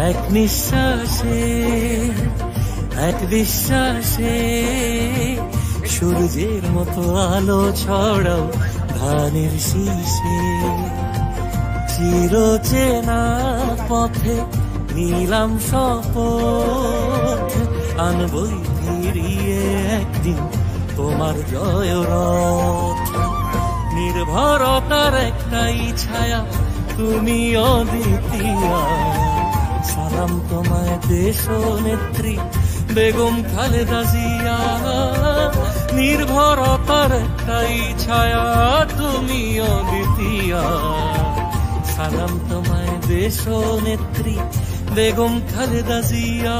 এক নিঃশ্বাসে এক বিশ্বাসে সূর্যের মতো আলো ছড়াও ধানের শীষে। চিরচেনা পথে নিলাম শপথ, আনবই ফিরিয়ে একদিন তোমার জয়রথ। নির্ভরতার একটাই ছায়া, তুমি অদ্বিতীয়। সালাম তোমায় দেশ নেত্রী বেগম খালেদা জিয়া। নির্ভরতার একটাই ছায়া, তুমি অদ্বিতীয়। সালাম তোমায় দেশ নেত্রী বেগম খালেদা জিয়া।